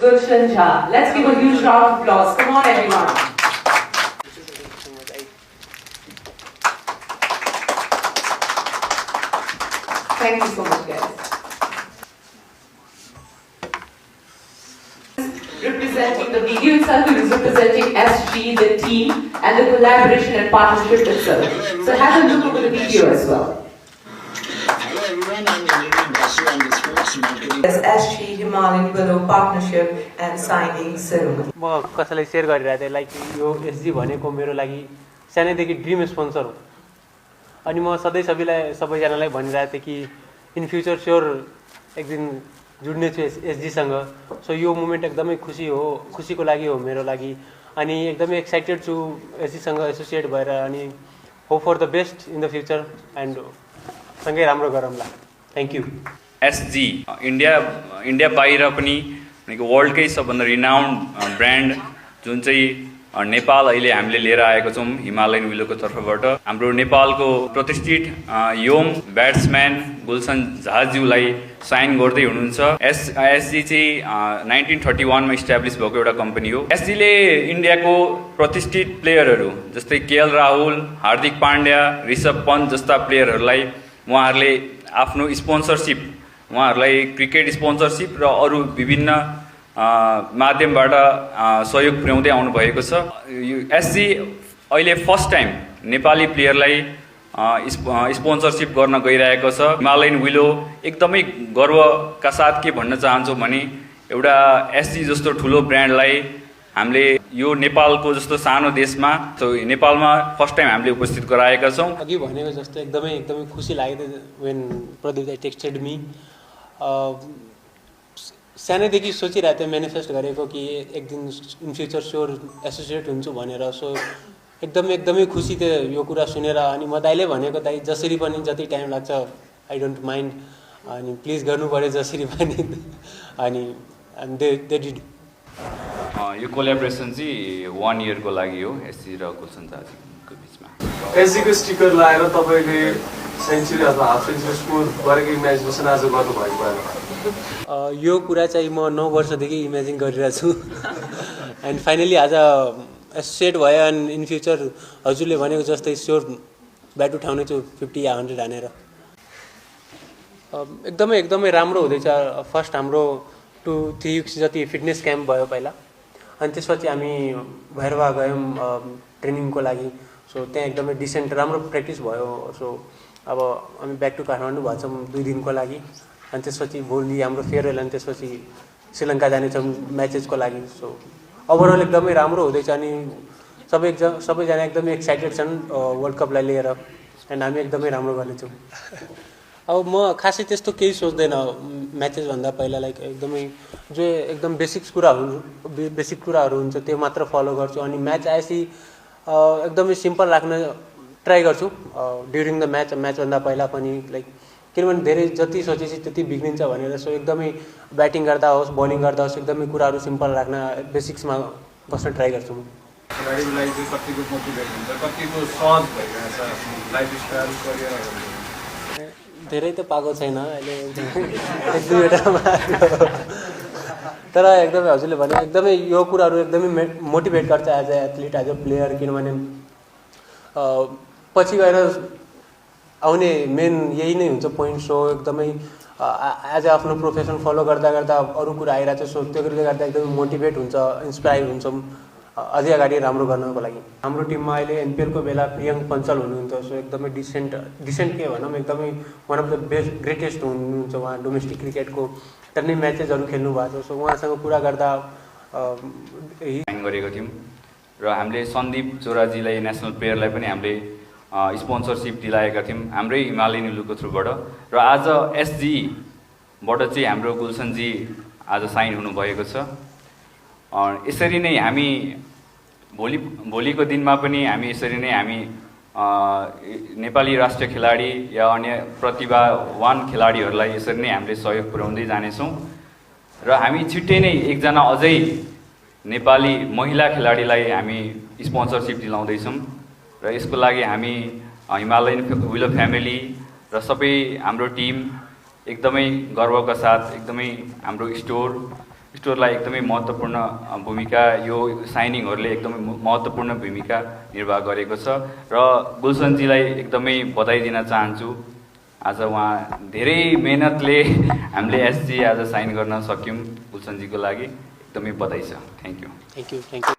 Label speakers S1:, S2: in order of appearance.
S1: Gulshan Jha. Let's give a huge round of applause. Come on, everyone. Thank you so much, guys. Representing the video itself, who is representing SG, the team, and the collaboration and partnership itself. So have a look over the video as well.
S2: Hello everyone, I'm Nirmal Basu and the sports marketing.
S1: As SG Himalayan Willow partnership and signing ceremony.
S3: म कसैलाई share गरिरहेको थिएँ like यो SG भनेको मेरो लागि सानैदेखि dream sponsor हो अनि म सधैँ सबैजनालाई भनिरहेको थिएँ कि इन फ्युचर स्योर एक दिन जुड्ने छु एसजीसँग सो यो मोमेन्ट एकदमै खुसीको लागि हो मेरो लागि अनि एकदमै एक्साइटेड छु एसजीसँग एसोसिएट भएर अनि hope for the best in the future and सँगै राम्रो गरौँला थ्याङ्क यू
S4: एसजी इन्डिया बाहिर पनि वर्ल्डकै सबभन्दा रिनाउन्ड ब्रान्ड जुन चाहिँ नेपाल अहिले हामीले लिएर आएको छौँ हिमालयन विलोको तर्फबाट हाम्रो नेपालको प्रतिष्ठित यङ ब्याट्सम्यान गुलसन झाज्यूलाई साइन गर्दै हुनुहुन्छ एसजी चाहिँ 1931 मा इस्टाब्लिस भएको एउटा कम्पनी हो एसजीले इन्डियाको प्रतिष्ठित प्लेयरहरू जस्तै केएल राहुल हार्दिक पाण्ड्या ऋषभ पन्त जस्ता प्लेयरहरूलाई उहाँहरूले आफ्नो स्पोन्सरसिप उहाँहरूलाई क्रिकेट स्पोन्सरसिप र अरू विभिन्न माध्यमबाट सहयोग पुर्याउँदै आउनुभएको छ एसजी अहिले फर्स्ट टाइम नेपाली प्लेयरलाई स्पोन्सरसिप गर्न गइरहेको छ हिमालयन विलो एकदमै गर्वका साथ के भन्न चाहन्छौँ भने एउटा एसजी जस्तो ठुलो ब्रान्डलाई हामीले यो नेपालको जस्तो सानो देशमा नेपालमा फर्स्ट टाइम हामीले उपस्थित गराएका छौँ
S3: अघि भनेको जस्तो एकदमै खुसी लाग्यो वेन प्रदीप दाइ टेक्स्टेड मी सानैदेखि सोचिरहेको थिएँ मेनिफेस्ट गरेको कि एक दिन इन फ्युचर स्योर एसोसिएट हुन्छु भनेर सो एकदमै खुसी थियो यो कुरा सुनेर अनि म दाइले भनेको दाइ जसरी पनि जति टाइम लाग्छ आई डोन्ट माइन्ड अनि प्लिज गर्नु पऱ्यो जसरी पनि अनि दे डिड
S4: यो कोल्याबोरेसन चाहिँ 1 इयरको लागि हो एसजी र गुलसन झाजीको बिचमा
S5: एसजीको स्टिकर लगाएर तपाईँले सेन्चुरी अथवा हाफ सेन्चुरी स्कोर गरेको इमेजिनेसन आज गर्नुभएको भएर
S3: यो कुरा चाहिँ म 9 वर्षदेखि इमेजिन गरिरहेको छु एन्ड फाइनली आज एसोसिएट भयो एन्ड इन फ्युचर हजुरले भनेको जस्तै स्योर ब्याट उठाउने छु 50 या 100 हानेर एकदमै राम्रो हुँदैछ फर्स्ट हाम्रो 2-3 विक्स जति फिटनेस क्याम्प भयो पहिला अनि त्यसपछि हामी भैरवा गयौँ ट्रेनिङको लागि सो त्यहाँ एकदमै डिसेन्ट राम्रो प्र्याक्टिस भयो सो अब हामी ब्याक टु काठमाडौँ भन्छौँ 2 दिनको लागि अनि त्यसपछि भोलि हाम्रो फेयरवेल अनि त्यसपछि श्रीलङ्का जानेछौँ म्याचेसको लागि सो ओभरअल एकदमै राम्रो हुँदैछ अनि सबैजना एकदमै एक्साइटेड छन् वर्ल्ड कपलाई लिएर एन्ड हामी एकदमै राम्रो गर्नेछौँ अब म खासै त्यस्तो केही सोच्दैन म्याचेसभन्दा पहिला लाइक एकदमै जो एकदम बेसिक कुराहरू हुन्छ त्यो मात्र फलो गर्छु अनि म्याच आएपछि एकदमै सिम्पल राख्न ट्राई गर्छु ड्युरिङ द म्याचभन्दा पहिला पनि लाइक किनभने धेरै जति सोचेपछि त्यति बिग्रिन्छ भनेर सो एकदमै ब्याटिङ गर्दा होस् बलिङ गर्दा होस् एकदमै कुराहरू सिम्पल राख्न बेसिक्समा बस्न ट्राई गर्छु म
S5: खेलाडीलाई चाहिँ कतिको मोटिभेट हुन्छ कतिको सहज भइरहेछ लाइफस्टाइल करियर
S3: धेरै त पाएको छैन अहिले 1-2 तर एकदमै हजुरले भने एकदमै यो कुराहरू एकदमै मोटिभेट गर्छ as a athlete as a player किनभने पछि गएर आउने मेन यही नै हुन्छ पोइन्ट सो एकदमै एज अ आफ्नो प्रोफेसन फलो गर्दा अरू कुरा आइरहेको छ सो त्यसले गर्दा एकदमै मोटिभेट हुन्छ इन्सपायर हुन्छौँ अझै अगाडि राम्रो गर्नको लागि हाम्रो टिममा अहिले एनपिएलको बेला प्रियङ्क पञ्चल हुनुहुन्छ सो एकदमै डिसेन्ट के भनौँ एकदमै वान अफ द ग्रेटेस्ट हुनुहुन्छ उहाँ डोमेस्टिक क्रिकेटको टन्नै म्याचेसहरू खेल्नु भएको छ सो उहाँसँग कुरा गर्दा
S4: गरेको थियौँ र हामीले सन्दीप चोराजीलाई नेसनल प्लेयरलाई पनि हामीले स्पोन्सरसिप दिलाएका थियौँ हाम्रै हिमालयन विलोको थ्रुबाट र आज एसजीबाट चाहिँ हाम्रो गुलसनजी आज साइन हुनुभएको छ यसरी नै हामी भोलिको दिनमा पनि हामी यसरी नै हामी नेपाली राष्ट्रिय खेलाडी या अन्य प्रतिभावान खेलाडीहरूलाई यसरी नै हामीले सहयोग पुर्याउँदै जानेछौँ र हामी छिट्टै नै एकजना अझै नेपाली महिला खेलाडीलाई हामी स्पोन्सरसिप दिलाउँदैछौँ र यसको लागि हामी हिमालयन विलो फ्यामिली र सबै हाम्रो टिम एकदमै गर्वका साथ एकदमै हाम्रो स्टोर स्टोरलाई एकदमै महत्त्वपूर्ण भूमिका यो साइनिङहरूले एकदमै महत्त्वपूर्ण भूमिका निर्वाह गरेको छ र गुलसनजीलाई एकदमै बधाई दिन चाहन्छु। आज उहाँ धेरै मेहनतले हामीले एसजी आज साइन गर्न सक्यौँ गुलसनजीको लागि एकदमै बधाई छ। Thank you.
S3: Thank you.